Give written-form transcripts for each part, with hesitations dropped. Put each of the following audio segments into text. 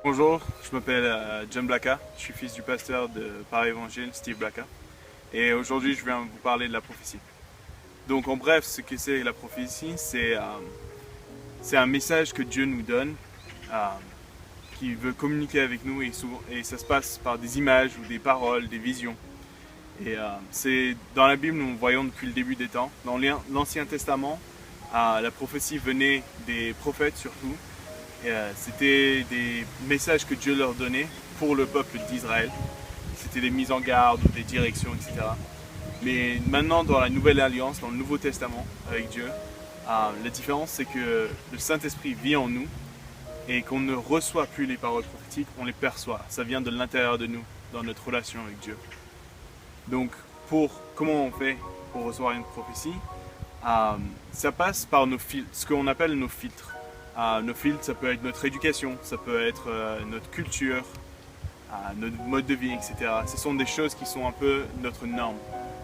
Bonjour, je m'appelle John Blacka, je suis fils du pasteur de Paris Évangile, Steve Blacka, et aujourd'hui je viens vous parler de la prophétie. Donc en bref, ce que c'est la prophétie, c'est un message que Dieu nous donne, euh, qui veut communiquer avec nous et ça se passe par des images ou des paroles, des visions. Et c'est dans la Bible, nous voyons depuis le début des temps. Dans l'Ancien Testament, la prophétie venait des prophètes surtout. C'était des messages que Dieu leur donnait pour le peuple d'Israël. C'était des mises en garde ou des directions, etc. Mais maintenant, dans la Nouvelle Alliance, dans le Nouveau Testament avec Dieu, la différence c'est que le Saint-Esprit vit en nous et qu'on ne reçoit plus les paroles prophétiques, on les perçoit. Ça vient de l'intérieur de nous, dans notre relation avec Dieu. Donc, comment on fait pour recevoir une prophétie? Ça passe par ce qu'on appelle nos filtres. Nos filtres, ça peut être notre éducation, ça peut être notre culture, notre mode de vie, etc. Ce sont des choses qui sont un peu notre norme.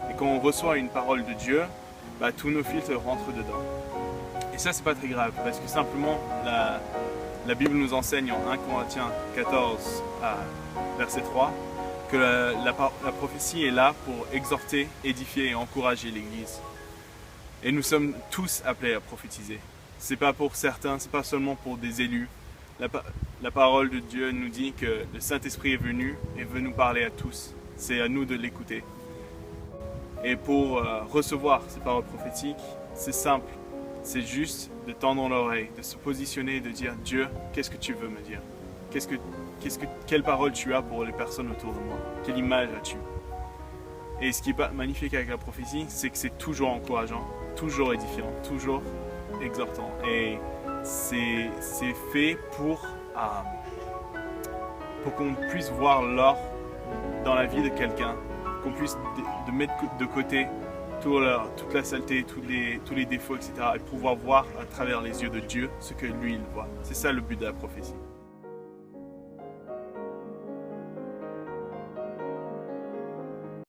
Et quand on reçoit une parole de Dieu, tous nos filtres rentrent dedans. Et ça, c'est pas très grave, parce que simplement, la Bible nous enseigne en 1 Corinthiens 14, verset 3, que la prophétie est là pour exhorter, édifier et encourager l'Église. Et nous sommes tous appelés à prophétiser. C'est pas pour certains, c'est pas seulement pour des élus. La parole de Dieu nous dit que le Saint-Esprit est venu et veut nous parler à tous. C'est à nous de l'écouter. Et pour recevoir ces paroles prophétiques, c'est simple. C'est juste de tendre l'oreille, de se positionner et de dire « Dieu, qu'est-ce que tu veux me dire? Quelle parole tu as pour les personnes autour de moi? Quelle image as-tu » Et ce qui est magnifique avec la prophétie, c'est que c'est toujours encourageant, toujours édifiant, toujours exhortant. Et c'est fait pour qu'on puisse voir l'or dans la vie de quelqu'un, qu'on puisse de mettre de côté toute la saleté, tous les défauts, etc. et pouvoir voir à travers les yeux de Dieu ce que lui il voit. C'est ça le but de la prophétie.